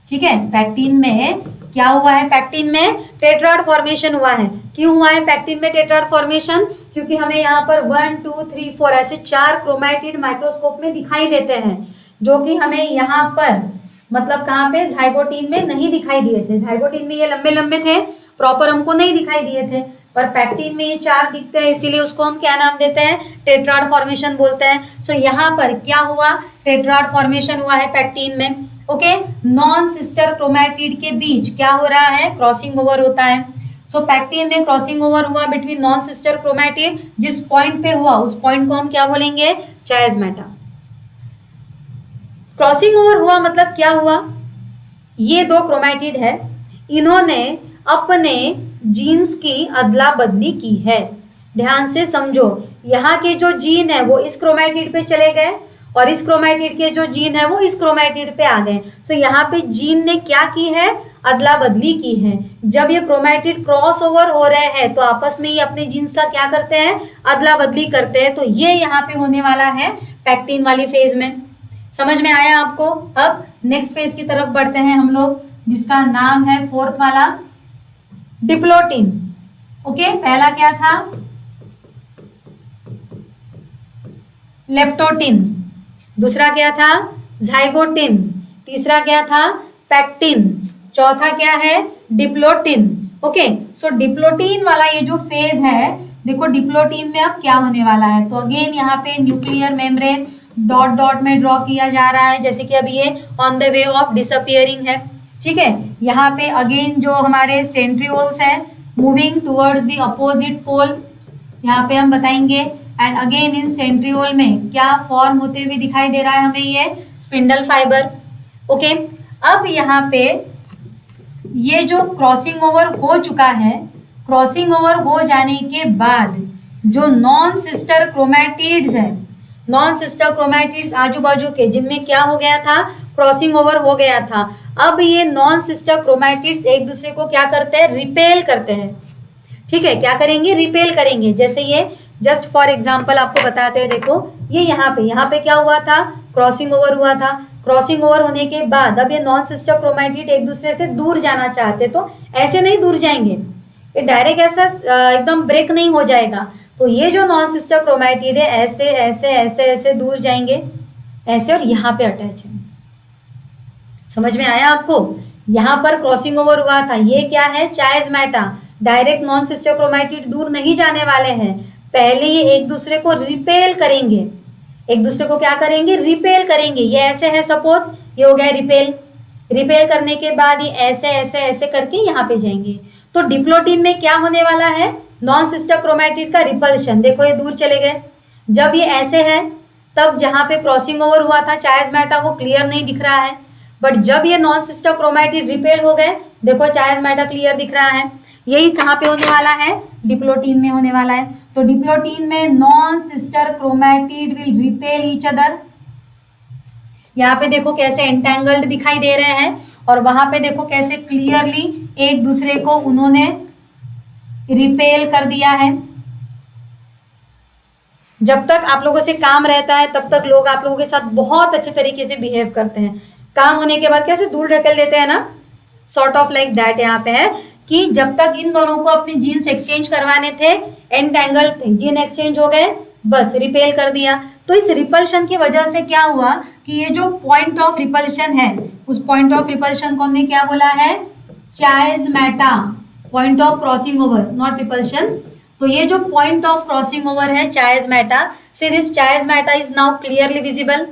ठीक है, पैक्टीन में क्या हुआ है, पैक्टीन में टेट्राड फॉर्मेशन हुआ है। क्यों हुआ है पैक्टीन में टेट्राड फॉर्मेशन? क्योंकि हमें यहाँ पर 1, 2, 3, 4 ऐसे 4 क्रोमैटिड माइक्रोस्कोप में दिखाई देते हैं, जो कि हमें यहाँ पर मतलब कहाँ पे, जाइगोटीन में नहीं दिखाई दिए थे। जाइगोटीन में ये लंबे लंबे थे, प्रॉपर हमको नहीं दिखाई दिए थे, पर पैक्टीन में ये 4 दिखते हैं, इसीलिए उसको हम क्या नाम देते हैं, टेट्राड फॉर्मेशन बोलते हैं। सो यहाँ पर क्या हुआ, टेट्राड फॉर्मेशन हुआ है पैक्टीन में। ओके, नॉन सिस्टर क्रोमैटिड के बीच क्या हो रहा है, क्रॉसिंग ओवर होता है। सो पैक्टीन में क्रॉसिंग ओवर हुआ बिटवीन नॉन सिस्टर क्रोमैटिड, जिस पॉइंट पे हुआ उस पॉइंट को हम क्या बोलेंगे, चायस्मेटा। क्रॉसिंग ओवर हुआ मतलब क्या हुआ, ये 2 क्रोमैटिड है, इन्होंने अपने जीन्स की अदला बदली की है। ध्यान से समझो, यहाँ के जो जीन है वो इस क्रोमैटिड पे चले गए और इस क्रोमैटिड के जो जीन है वो इस क्रोमैटिड पे आ गए। सो यहाँ पे जीन ने क्या की है, अदला बदली की है। जब ये क्रोमैटिड क्रॉस ओवर हो रहे हैं तो आपस में ये अपने जीन्स का क्या करते हैं, अदला बदली करते हैं। तो ये यहाँ पे होने वाला है पैक्टीन वाली फेज में। समझ में आया आपको? अब नेक्स्ट फेज की तरफ बढ़ते हैं हम लोग, जिसका नाम है 4th वाला, डिप्लोटिन। ओके, पहला क्या था, लेप्टोटिन, दूसरा क्या था, जाइगोटिन, तीसरा क्या था, पैक्टिन, चौथा क्या है, डिप्लोटिन। ओके, सो डिप्लोटिन वाला ये जो फेज है, देखो डिप्लोटिन में अब क्या होने वाला है। तो अगेन यहाँ पे न्यूक्लियर मेम्ब्रेन डॉट डॉट में ड्रॉ किया जा रहा है, जैसे कि अभी ये on the way of disappearing है। ठीक है, यहाँ पे अगेन जो हमारे सेंट्रियोल्स हैं moving towards the opposite pole, यहाँ पे हम बताएंगे। एंड अगेन इन सेंट्रियोल में क्या फॉर्म होते हुए दिखाई दे रहा है हमें, ये स्पिंडल फाइबर। ओके, अब यहाँ पे ये जो क्रॉसिंग ओवर हो चुका है, क्रॉसिंग ओवर हो जाने के बाद जो नॉन सिस्टर क्रोमैटिड्स हैं, नॉन सिस्टर क्रोमैटिड्स आजू बाजू के, जिनमें क्या हो गया था, क्रॉसिंग ओवर हो गया था, अब ये नॉन सिस्टर क्रोमैटिड्स एक दूसरे को क्या करते हैं, रिपेल करते हैं। ठीक है, क्या करेंगे, रिपेल करेंगे। जैसे ये जस्ट फॉर एग्जांपल आपको बताते हैं, देखो ये यहाँ पे क्या हुआ था, क्रॉसिंग ओवर हुआ था। क्रॉसिंग ओवर होने के बाद अब ये नॉन सिस्टर क्रोमैटिड एक दूसरे से दूर जाना चाहते, तो ऐसे नहीं दूर जाएंगे, ये डायरेक्ट ऐसा एकदम ब्रेक नहीं हो जाएगा। तो ये जो नॉन सिस्टर क्रोमैटिड है ऐसे ऐसे ऐसे ऐसे दूर जाएंगे, ऐसे, और यहाँ पे अटैच है। समझ में आया आपको? यहाँ पर क्रॉसिंग ओवर हुआ था, ये क्या है, चायस्मेटा। डायरेक्ट नॉन सिस्टर क्रोमैटिड दूर नहीं जाने वाले हैं, पहले ये एक दूसरे को रिपेल करेंगे। एक दूसरे को क्या करेंगे, रिपेल करेंगे। ये ऐसे है, सपोज ये हो गया रिपेल। रिपेल करने के बाद ये ऐसे ऐसे ऐसे करके यहाँ पे जाएंगे। तो डिप्लोटिन में क्या होने वाला है, नॉन सिस्टर क्रोमैटिड का रिपल्शन। देखो ये दूर चले गए। जब ये ऐसे है तब जहाँ पे क्रॉसिंग ओवर हुआ था चायस्मेटा वो क्लियर नहीं दिख रहा है, बट जब ये नॉन सिस्टर क्रोमैटिड रिपेल हो गए, देखो चायस्मेटा क्लियर दिख रहा है। यही कहाँ पे होने वाला है, डिप्लोटिन में होने वाला है। तो डिप्लोटिन में non sister chromatid will repel each other. यहाँ पे देखो कैसे एंटेंगल्ड दिखाई दे रहे हैं, और वहां पे देखो कैसे क्लियरली एक दूसरे को उन्होंने रिपेल कर दिया है। जब तक आप लोगों से काम रहता है तब तक लोग आप लोगों के साथ बहुत अच्छे तरीके से बिहेव करते हैं। काम होने के बाद कैसे दूर ढकेल देते हैं ना, सॉर्ट ऑफ लाइक दैट यहाँ पे है कि जब तक इन दोनों को अपने जीन्स एक्सचेंज करवाने थे, एंटेंगल्ड थे, जीन एक्सचेंज हो गए, बस रिपेल कर दिया। तो इस रिपल्शन की वजह से क्या हुआ कि ये जो पॉइंट ऑफ रिपल्शन है, उस पॉइंट ऑफ रिपल्शन को हमने क्या बोला है, chiasmata, point of crossing over, not repulsion. तो ये जो पॉइंट ऑफ क्रॉसिंग ओवर है चायस्मेटा, से this chiasmata is now clearly visible.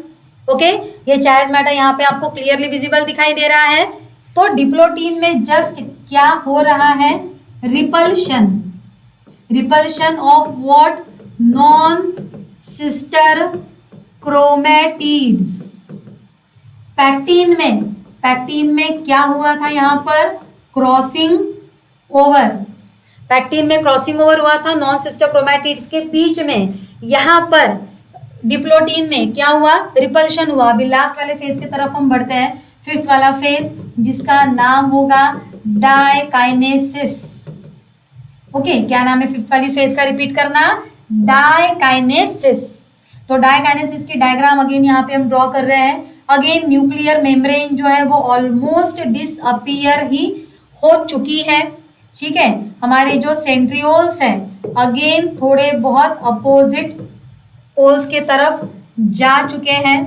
Okay, ये चायस्मेटा यहाँ पे आपको क्लियरली विजिबल दिखाई दे रहा है। तो डिप्लोटिन में जस्ट क्या हो रहा है, repulsion, repulsion of what, non sister chromatids. Pectin में क्या हुआ था, यहाँ पर क्रॉसिंग ओवर, पैक्टीन में क्रॉसिंग ओवर हुआ था नॉन सिस्टर क्रोमैटिड्स के बीच में। यहाँ पर डिप्लोटिन में क्या हुआ, रिपल्शन हुआ। अभी लास्ट वाले फेज की तरफ हम बढ़ते हैं, 5th वाला फेज, जिसका नाम होगा डायकाइनेसिस। ओके, क्या नाम है फिफ्थ वाली फेज का, रिपीट करना, डायकाइनेसिस। तो डायकाइनेसिस की डायग्राम अगेन यहाँ पे हम ड्रॉ कर रहे हैं। अगेन न्यूक्लियर मेम्ब्रेन जो है वो ऑलमोस्ट डिसअपियर ही हो चुकी है, ठीक है। हमारे जो सेंट्रियोल्स है अगेन थोड़े बहुत अपोजिट पोल्स के तरफ जा चुके हैं।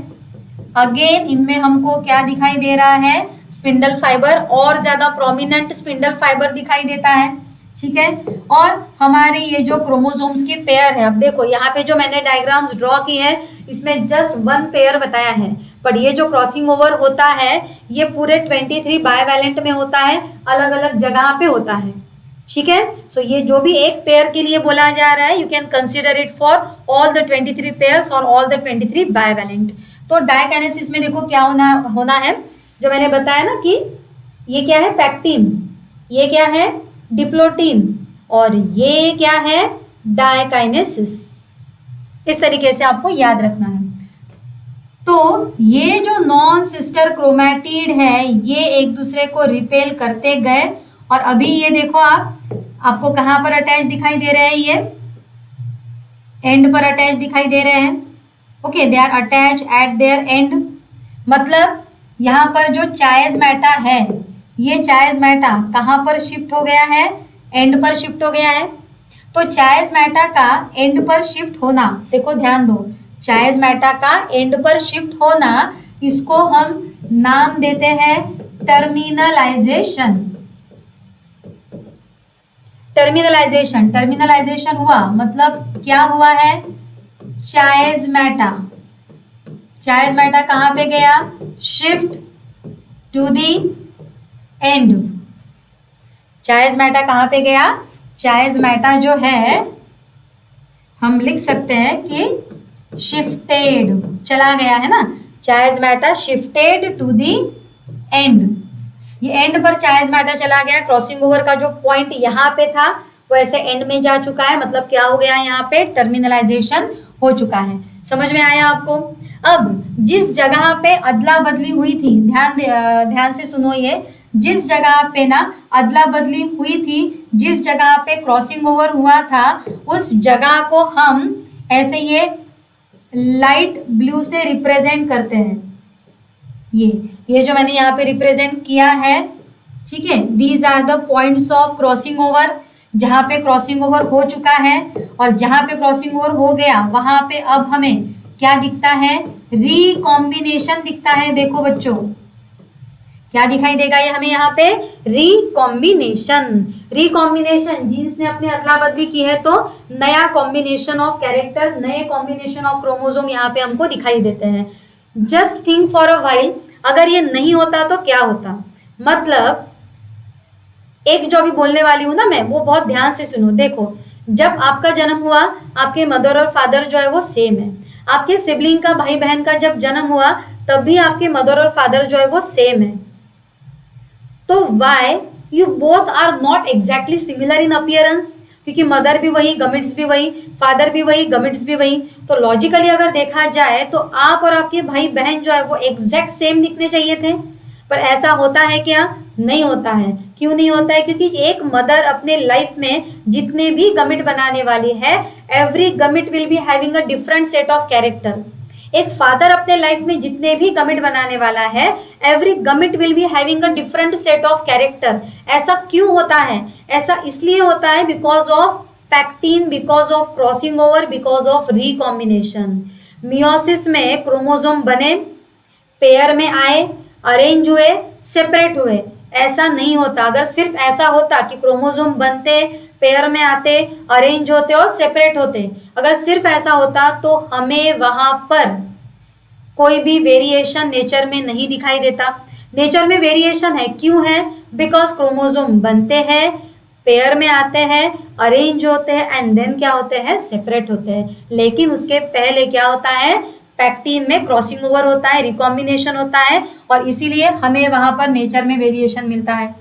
अगेन इनमें हमको क्या दिखाई दे रहा है, स्पिंडल फाइबर, और ज्यादा प्रोमिनेंट स्पिंडल फाइबर दिखाई देता है, ठीक है। और हमारे ये जो क्रोमोसोम्स की पेयर है, अब देखो यहाँ पे जो मैंने डायग्राम्स ड्रॉ की है इसमें जस्ट वन पेयर बताया है, पर ये जो क्रॉसिंग ओवर होता है ये पूरे 23 बायवैलेंट में होता है, अलग अलग जगह पे होता है, ठीक है। सो ये जो भी एक पेयर के लिए बोला जा रहा है you can consider it for all the 23 pairs और ऑल द 23 बायवैलेंट। तो डायकाइनेसिस में देखो क्या होना है, जो मैंने बताया ना कि ये क्या है, पैक्टिन, ये क्या है, डिप्लोटीन, और ये क्या है, डायकाइनेसिस। इस तरीके से आपको याद रखना है। तो ये जो नॉन सिस्टर क्रोमैटिड है ये एक दूसरे को रिपेल करते गए, और अभी ये देखो आपको कहाँ पर अटैच दिखाई दे रहे हैं, ये एंड पर अटैच दिखाई दे रहे हैं। Okay, they are attach at their end, मतलब यहाँ पर जो चायज़मेटा है ये चायज़मेटा कहाँ पर शिफ्ट हो गया है, एंड पर शिफ्ट हो गया है। तो चायज़मेटा का एंड पर शिफ्ट होना, देखो ध्यान दो, चायज़मेटा का एंड पर शिफ्ट होना, इसको हम नाम देते हैं टर्मिनलाइजेशन। टर्मिनलाइजेशन, टर्मिनलाइजेशन हुआ मतलब क्या हुआ है, चायज़मेटा, चायज़मेटा कहाँ पे गया, शिफ्ट टू दी एंड। चायज़मेटा कहाँ पे गया, चायज़मेटा जो है हम लिख सकते हैं कि शिफ्टेड, चला गया है ना, चायज़मेटा शिफ्टेड टू दी एंड। ये एंड पर चायज़मेटा चला गया, क्रॉसिंग ओवर का जो पॉइंट यहाँ पे था वो ऐसे एंड में जा चुका है, मतलब क्या हो गया, यहाँ पे टर्मिनलाइजेशन हो चुका है। समझ में आया आपको। अब जिस जगह पे अदला बदली हुई थी, ध्यान से सुनो, ये जिस जगह पे ना अदला बदली हुई थी, जिस जगह पे क्रॉसिंग ओवर हुआ था, उस जगह को हम ऐसे ये लाइट ब्लू से रिप्रेजेंट करते हैं। ये जो मैंने यहाँ पे रिप्रेजेंट किया है, ठीक है, these are the points of crossing over, जहाँ पे क्रॉसिंग ओवर हो चुका है, और जहाँ पे क्रॉसिंग ओवर हो गया वहां पे अब हमें क्या दिखता है, रिकॉम्बिनेशन दिखता है। देखो बच्चों क्या दिखाई देगा ये हमें यहाँ पे, रिकॉम्बिनेशन। रिकॉम्बिनेशन, जीन्स ने अपने अदला बदली की है तो नया कॉम्बिनेशन ऑफ कैरेक्टर, नए कॉम्बिनेशन ऑफ क्रोमोसोम यहाँ पे हमको दिखाई देते हैं। Just think for a while, अगर ये नहीं होता तो क्या होता, मतलब एक जो अभी बोलने वाली हूं ना मैं, वो बहुत ध्यान से सुनो। देखो, जब आपका जन्म हुआ आपके मदर और फादर जो है वो सेम है, आपके सिबलिंग का, भाई बहन का जब जन्म हुआ तब भी आपके मदर और फादर जो है वो सेम है। तो why you both are not exactly similar in appearance, क्योंकि मदर भी वही, गमिट्स भी वही, फादर भी वही, गमिट्स भी वही। तो लॉजिकली अगर देखा जाए तो आप और आपके भाई बहन जो है वो एग्जैक्ट सेम दिखने चाहिए थे, पर ऐसा होता है क्या, नहीं होता है। क्यों नहीं होता है, क्योंकि एक मदर अपने लाइफ में जितने भी गमिट बनाने वाली है, every गमिट will be having a different set of character. एक फादर अपने लाइफ में जितने भी गमिट बनाने वाला है, every गमिट will be having a different set of character. ऐसा क्यों होता है, ऐसा इसलिए होता है because of pectin, because of crossing over, because of recombination. Meiosis में क्रोमोसोम बने, पेयर में आए, अरेंज हुए, सेपरेट हुए, ऐसा नहीं होता। अगर सिर्फ ऐसा होता कि क्रोमोसोम बनते, पेयर में आते, अरेंज होते और सेपरेट होते, अगर सिर्फ ऐसा होता तो हमें वहां पर कोई भी वेरिएशन नेचर में नहीं दिखाई देता। नेचर में वेरिएशन है, क्यों है, बिकॉज क्रोमोसोम बनते हैं, पेयर में आते हैं, अरेंज होते हैं, एंड देन क्या होते हैं, सेपरेट होते हैं। लेकिन उसके पहले क्या होता है, पैक्टिन में क्रॉसिंग ओवर होता है, रिकॉम्बिनेशन होता है, और इसीलिए हमें वहां पर नेचर में वेरिएशन मिलता है।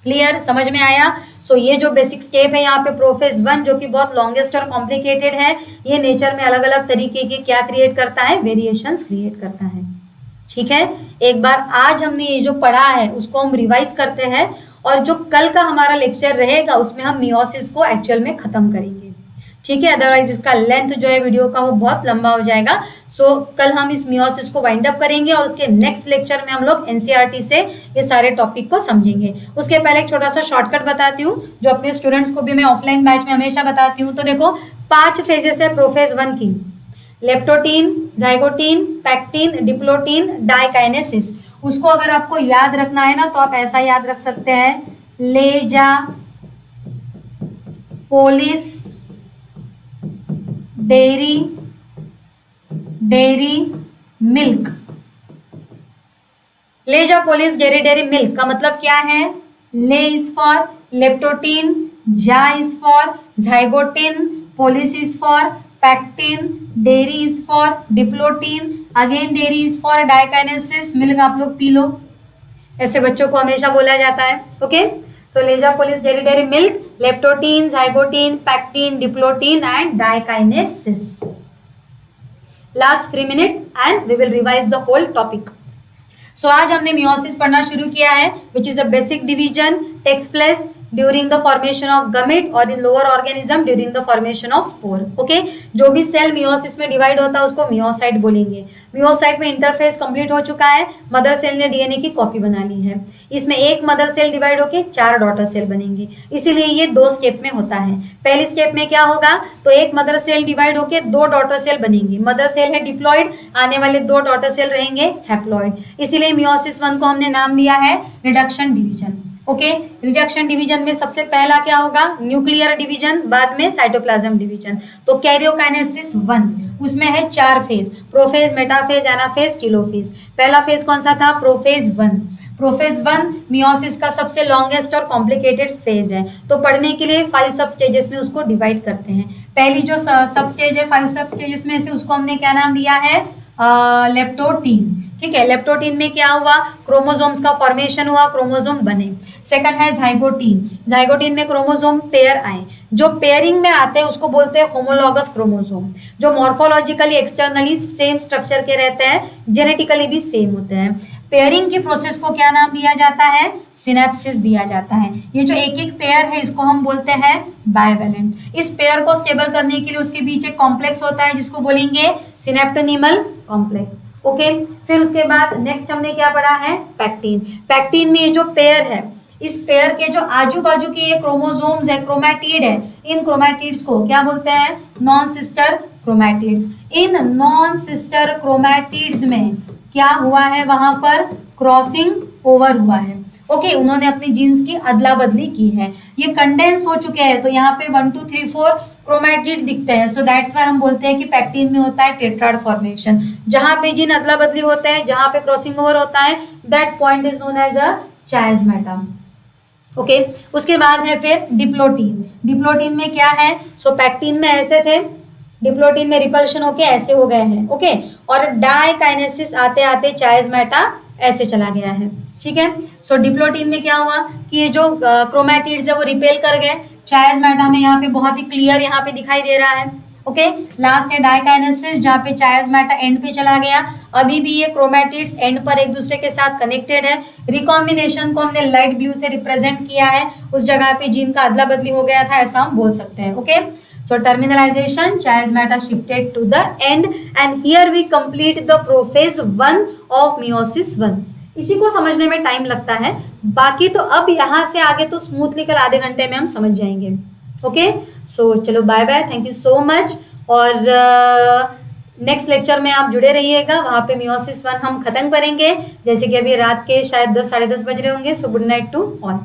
क्लियर, समझ में आया। सो ये जो बेसिक स्टेप है यहाँ पे प्रोफेज 1, जो कि बहुत लॉन्गेस्ट और कॉम्प्लिकेटेड है, ये नेचर में अलग अलग तरीके के क्या क्रिएट करता है, वेरिएशंस क्रिएट करता है। ठीक है, एक बार आज हमने ये जो पढ़ा है उसको हम रिवाइज करते हैं, और जो कल का हमारा लेक्चर रहेगा उसमें हम मियोसिस को एक्चुअल में खत्म करेंगे, ठीक है। अदरवाइज इसका लेंथ जो है वीडियो का वो बहुत लंबा हो जाएगा। सो कल हम इस मियोसिस को वाइंड अप करेंगे और उसके नेक्स्ट लेक्चर में हम लोग एनसीईआरटी से ये सारे टॉपिक को समझेंगे। उसके पहले एक छोटा सा शॉर्टकट बताती हूँ जो अपने स्टूडेंट्स को भी मैं ऑफलाइन बैच में हमेशा बताती हूँ। तो देखो 5 फेजेस है प्रोफेज 1 की, leptotene, zygotene, pachytene, diplotene, diakinesis. उसको अगर आपको याद रखना है ना तो आप ऐसा याद रख सकते हैं, लेजा, पोलिस, डेयरी, मिल्क। लेजा, पोलिस, डेयरी, मिल्क का मतलब क्या है? ले इज फॉर लेप्टोटीन, जा is for zygotene, police is for pectin, dairy is for diplotene, again dairy is for diakinesis, milk आप लोग पी लो, ऐसे बच्चों को हमेशा बोला जाता है। ओके, सो लेजा, police, dairy, milk, leptotene, zygotene, pachytene, diplotene and diakinesis. Last 3 minute and we will revise the whole topic. So आज हमने मियोसिस पढ़ना शुरू किया है, which is a basic division, takes place during the formation of gamete और in lower organism during the formation of spore. Okay, जो भी cell meiosis में डिवाइड होता है उसको मियोसाइट बोलेंगे। मियोसाइट में इंटरफेस कंप्लीट हो चुका है, मदर सेल ने डीएनए की कॉपी बना ली है। इसमें एक मदर सेल डिवाइड होके 4 डॉटर सेल बनेंगे, इसीलिए ये 2 स्टेप में होता है। पहली स्टेप में क्या होगा, तो एक मदर सेल डिवाइड होके 2 डॉटर सेल बनेंगी। मदर सेल है डिप्लॉइड, आने वाले 2 डॉटर सेल रहेंगे हैप्लॉइड, इसीलिए मियोसिस 1 को हमने नाम दिया है reduction division. Okay, reduction division में सबसे पहला क्या होगा, न्यूक्लियर डिवीजन, बाद में साइटोप्लाज्म डिवीजन। तो कैरियोकाइनेसिस 1, उसमें है 4 phase, prophase, metaphase, anaphase, telophase. पहला फेज कौन सा था, प्रोफेज 1। प्रोफेज 1 मियोसिस का सबसे लॉन्गेस्ट और कॉम्प्लिकेटेड फेज है। तो पढ़ने के लिए 5 सब स्टेजेस में उसको डिवाइड करते हैं। पहली जो सब स्टेज है 5 सब स्टेजेस में से, उसको हमने क्या नाम दिया है, लेप्टोटीन। ठीक है, लेप्टोटीन में क्या हुआ, क्रोमोसोम्स का फॉर्मेशन हुआ, क्रोमोसोम बने। सेकंड है जाइगोटीन, जाइगोटीन में क्रोमोसोम पेयर आए। जो पेयरिंग में आते हैं उसको बोलते हैं होमोलॉगस क्रोमोसोम, जो मॉर्फोलॉजिकली एक्सटर्नली सेम स्ट्रक्चर के रहते हैं, जेनेटिकली भी सेम होते हैं। पेयरिंग की प्रोसेस को क्या नाम दिया जाता है, सिनेप्सिस दिया जाता है। ये जो एक एक पेयर है इसको हम बोलते हैं बाइवेलेंट। इस पेयर को स्टेबल करने के लिए उसके बीच एक कॉम्प्लेक्स होता है जिसको बोलेंगे सिनेप्टोनीमल कॉम्प्लेक्स। ओके, फिर उसके बाद नेक्स्ट हमने क्या पढ़ा है, पैक्टीन। पैक्टीन में ये जो पेयर है, इस पेयर के जो आजू बाजू के ये क्रोमोसोम्स है, क्रोमैटिड है, इन क्रोमैटिड्स को क्या बोलते हैं, non sister chromatids. In non sister chromatids में क्या हुआ है, वहां पर क्रॉसिंग ओवर हुआ है। ओके, उन्होंने अपनी जीन्स की अदला बदली की है, ये कंडेंस हो चुके हैं। तो यहाँ पे 1 2 3 4 क्रोमैटिड दिखते हैं। सो दैट्स व्हाई हम बोलते हैं कि पैक्टीन में होता है टेट्राड फॉर्मेशन। जहां पे जीन अदला बदली होते हैं, जहां पे क्रॉसिंग ओवर होता है, that point is known as a chiasmata. Okay, उसके बाद है फिर डिप्लोटीन। डिप्लोटीन में क्या है, सो पैक्टीन में ऐसे थे, डिप्लोटीन में रिपल्शन होके ऐसे हो गए हैं। ओके, और डाइकाइनेसिस आते आते चायस्मेटा ऐसे चला गया है। ठीक है, सो डिप्लोटीन में क्या हुआ कि ये जो क्रोमैटिड्स है वो रिपेल कर गए, चायस्मेटा में यहाँ पे बहुत ही क्लियर यहाँ पे दिखाई दे रहा है। ओके, लास्ट है डाइकाइनेसिस, जहाँ पे चायस्मेटा एंड पे चला गया। अभी भी ये क्रोमैटिड्स एंड पर एक दूसरे के साथ कनेक्टेड है। रिकॉम्बिनेशन को हमने लाइट ब्लू से रिप्रेजेंट किया है, उस जगह पे जीन का अदला बदली हो गया था, ऐसा हम बोल सकते हैं। Okay, so terminalization, chiasmata shifted to the end and here we complete the prophase 1 of meiosis 1। इसी को समझने में टाइम लगता है, बाकी तो अब यहाँ से आगे तो स्मूथली कल आधे घंटे में हम समझ जाएंगे। ओके, सो चलो bye bye, thank you so much. और नेक्स्ट लेक्चर में आप जुड़े रहिएगा, वहाँ पे मियोसिस 1 हम खत्म करेंगे, जैसे कि अभी रात के शायद 10 साढ़े 10 बज रहे होंगे। So good night to all.